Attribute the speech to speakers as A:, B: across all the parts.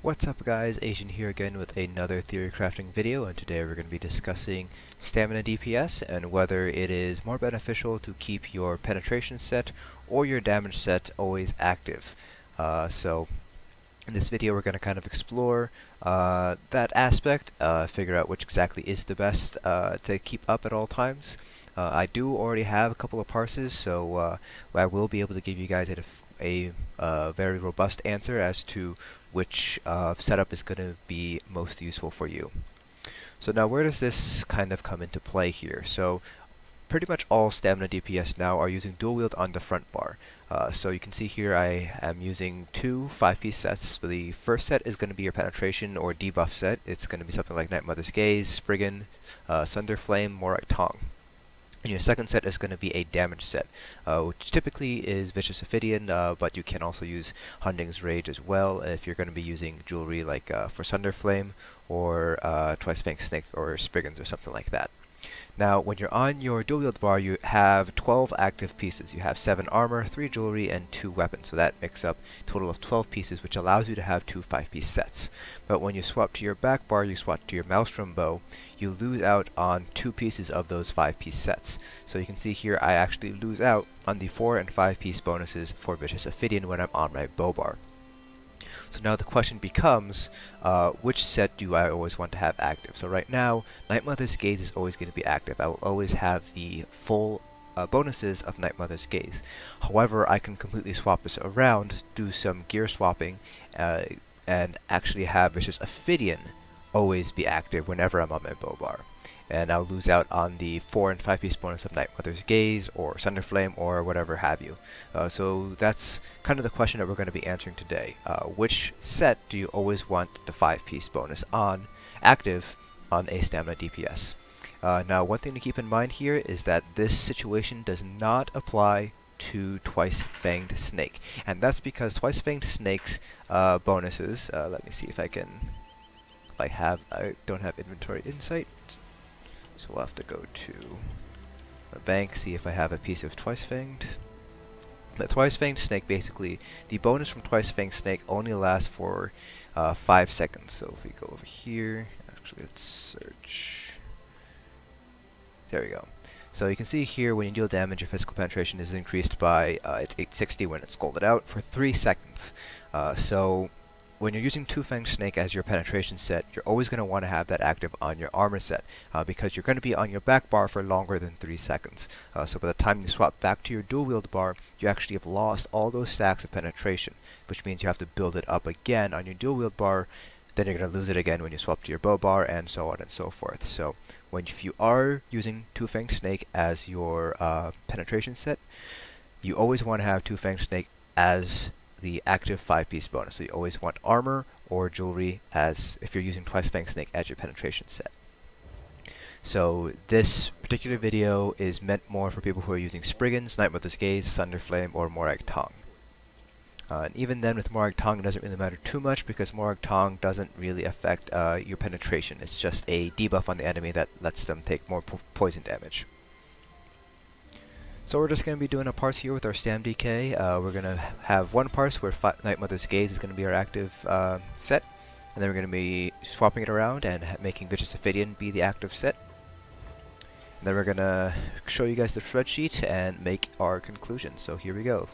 A: What's up guys, Asian here again with another theory crafting video, and today we're going to be discussing stamina DPS and whether it is more beneficial to keep your penetration set or your damage set always active. So in this video we're going to kind of explore that aspect, figure out which exactly is the best to keep up at all times. I do already have a couple of parses, so I will be able to give you guys a very robust answer as to which setup is going to be most useful for you. So now where does this kind of come into play here? So pretty much all stamina DPS now are using dual wield on the front bar. So you can see here I am using two 5-piece sets. So the first set is going to be your penetration or debuff set. It's going to be something like Night Mother's Gaze, Spriggan, Sunder Flame, Morak Tong. And your second set is going to be a damage set, which typically is Vicious Ophidian, but you can also use Hunding's Rage as well if you're going to be using jewelry like for Sunder Flame or Twice Fanged Snake or Spriggans or something like that. Now, when you're on your dual wield bar, you have 12 active pieces. You have 7 armor, 3 jewelry, and 2 weapons. So that makes up a total of 12 pieces, which allows you to have 2 5-piece sets. But when you swap to your back bar, you swap to your Maelstrom bow, you lose out on 2 pieces of those 5-piece sets. So you can see here I actually lose out on the 4 and 5-piece bonuses for Vicious Ophidian when I'm on my bow bar. So now the question becomes, which set do I always want to have active? So right now, Night Mother's Gaze is always going to be active. I will always have the full bonuses of Night Mother's Gaze. However, I can completely swap this around, do some gear swapping, and actually have Vicious Ophidian always be active whenever I'm on my bow bar. And I'll lose out on the 4 and 5-piece bonus of Night Mother's Gaze or Sunder Flame or whatever have you. So that's kind of the question that we're going to be answering today. Which set do you always want the 5-piece bonus on active on a stamina DPS? Now, one thing to keep in mind here is that this situation does not apply to Twice Fanged Snake, and that's because Twice Fanged Snake's bonuses. Let me see if I can. I don't have inventory insight. So we'll have to go to the bank, see if I have a piece of Twice Fanged. But Twice Fanged Snake, basically, the bonus from Twice Fanged Snake only lasts for 5 seconds. So if we go over here, actually let's search. There we go. So you can see here when you deal damage, your physical penetration is increased by, it's 860 when it's scolded out, for 3 seconds. So when you're using Two Fanged Snake as your penetration set, you're always going to want to have that active on your armor set, because you're going to be on your back bar for longer than 3 seconds. So by the time you swap back to your dual wield bar, you actually have lost all those stacks of penetration, which means you have to build it up again on your dual wield bar. Then you're going to lose it again when you swap to your bow bar, and so on and so forth. So if you are using Two Fanged Snake as your penetration set, you always want to have Two Fanged Snake as the active 5-piece bonus. So you always want armor or jewelry as if you're using Twice Fanged Snake as your penetration set. So this particular video is meant more for people who are using Spriggans, Night Mother's Gaze, Sunder Flame, or Morak Tong. And even then with Morak Tong it doesn't really matter too much because Morak Tong doesn't really affect your penetration. It's just a debuff on the enemy that lets them take more poison damage. So we're just going to be doing a parse here with our Stam DK. We're going to have one parse where Night Mother's Gaze is going to be our active set, and then we're going to be swapping it around and making Vicious Ophidian be the active set. And then we're going to show you guys the spreadsheet and make our conclusions. So here we go.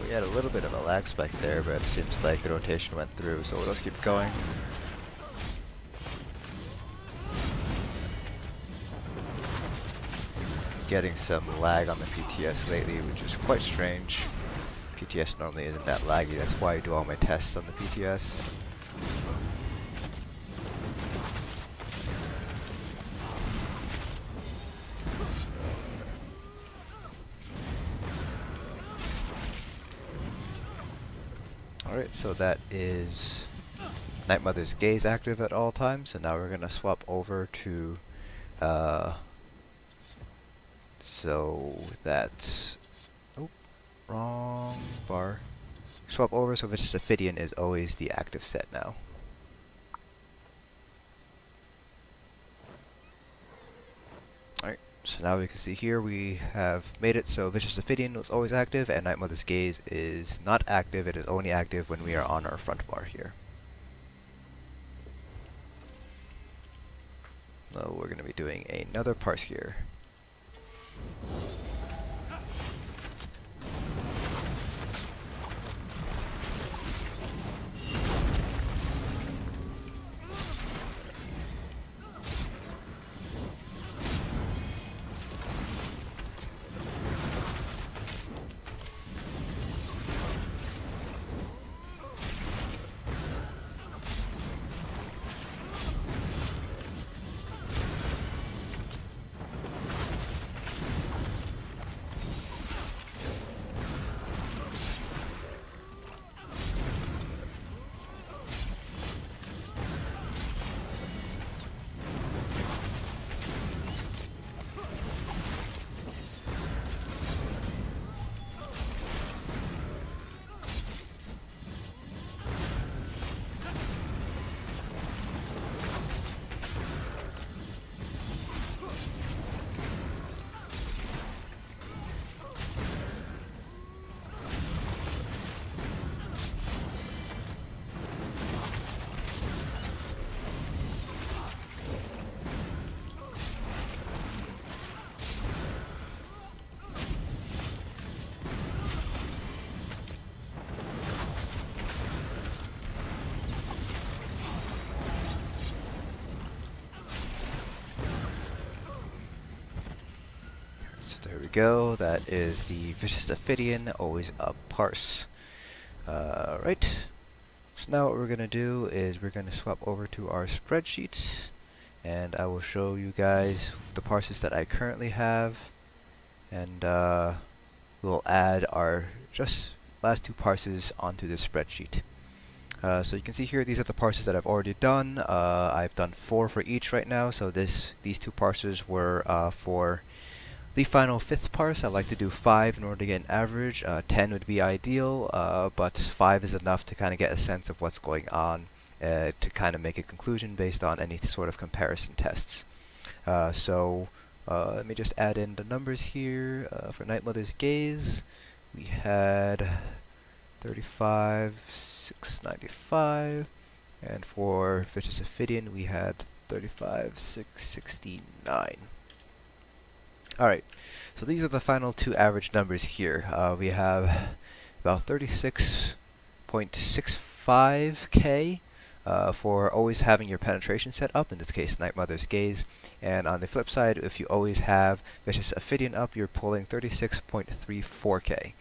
A: We had a little bit of a lag spike there, but it seems like the rotation went through, so let's keep going. getting some lag on the PTS lately, which is quite strange. PTS normally isn't that laggy, that's why I do all my tests on the PTS. Alright, so that is Night Mother's Gaze active at all times, and now we're going to swap over to, so that's, oh, wrong bar. Swap over so Vicious Ophidian is always the active set now. Alright, so now we can see here we have made it so Vicious Ophidian was always active and Night Mother's Gaze is not active, it is only active when we are on our front bar here. So we're going to be doing another parse here. So there we go, that is the Vicious Ophidian, always a parse. Right, so now what we're going to do is we're going to swap over to our spreadsheet, and I will show you guys the parses that I currently have, and we'll add our just last two parses onto this spreadsheet. So you can see here, these are the parses that I've already done. I've done 4 for each right now, so these 2 parses were for the final 5th parse. I like to do 5 in order to get an average. 10 would be ideal, but 5 is enough to kind of get a sense of what's going on, to kind of make a conclusion based on any sort of comparison tests. Let me just add in the numbers here. For Night Mother's Gaze, we had 35,695, and for Vicious Ophidian, we had 35,669. Alright, so these are the final 2 average numbers here. We have about 36.65k for always having your penetration set up, in this case Night Mother's Gaze, and on the flip side, if you always have Vicious Ophidian up, you're pulling 36.34k.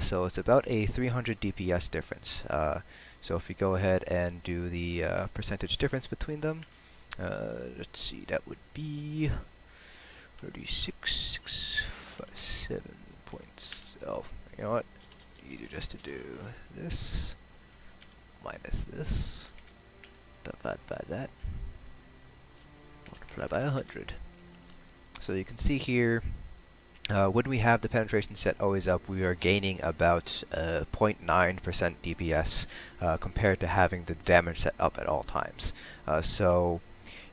A: So it's about a 300 DPS difference. So if we go ahead and do the percentage difference between them, let's see, that would be 36,657 points. Oh, you know what? Easier just to do this minus this, divide by that, multiply by 100. So you can see here, when we have the penetration set always up, we are gaining about 0.9% DPS compared to having the damage set up at all times. So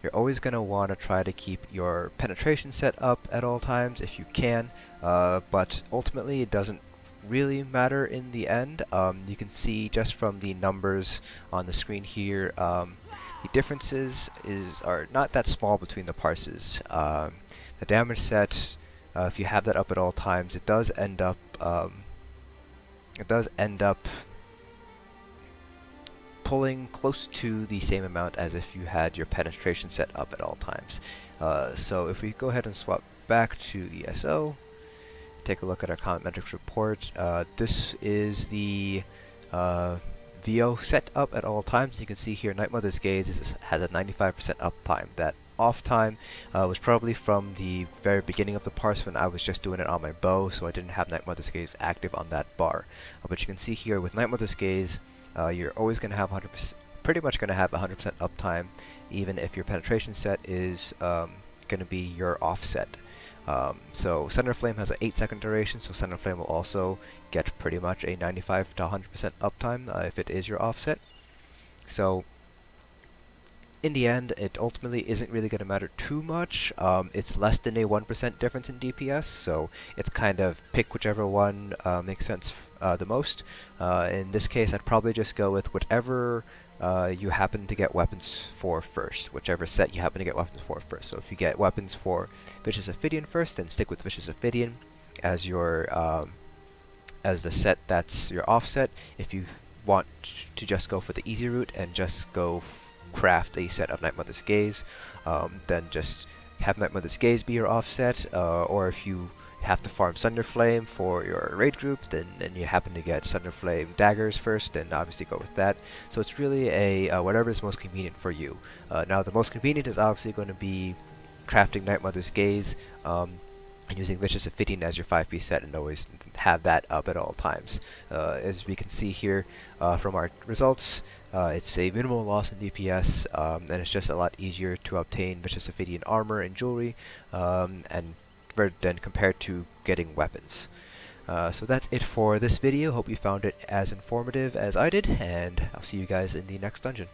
A: you're always going to want to try to keep your penetration set up at all times if you can, but ultimately it doesn't really matter in the end. You can see just from the numbers on the screen here, the differences are not that small between the parses. The damage set, if you have that up at all times, it does end up pulling close to the same amount as if you had your penetration set up at all times. So if we go ahead and swap back to ESO, take a look at our comment metrics report. This is the VO set up at all times. You can see here Night Mother's Gaze has a 95% uptime. That off time was probably from the very beginning of the parse when I was just doing it on my bow, so I didn't have Night Mother's Gaze active on that bar. But you can see here with Night Mother's Gaze, you're always going to have 100%, pretty much going to have 100% uptime, even if your penetration set is going to be your offset. So Center Flame has an 8-second duration, so Center Flame will also get pretty much a 95 to 100% uptime if it is your offset. So in the end, it ultimately isn't really going to matter too much. It's less than a 1% difference in DPS, so it's kind of pick whichever one makes sense the most. In this case, I'd probably just go with whatever you happen to get weapons for first, whichever set you happen to get weapons for first. So if you get weapons for Vicious Ophidian first, then stick with Vicious Ophidian as your as the set that's your offset. If you want to just go for the easy route and just go craft a set of Night Mother's Gaze, then just have Night Mother's Gaze be your offset, or if you have to farm Sunder Flame for your raid group, then you happen to get Sunder Flame daggers first, then obviously go with that. So it's really a whatever is most convenient for you. Now the most convenient is obviously going to be crafting Night Mother's Gaze and using Vicious Ophidian as your 5-piece set, and always have that up at all times. As we can see here from our results, it's a minimal loss in DPS, and it's just a lot easier to obtain Vicious Ophidian armor and jewelry, and than compared to getting weapons. So that's it for this video. Hope you found it as informative as I did, and I'll see you guys in the next dungeon.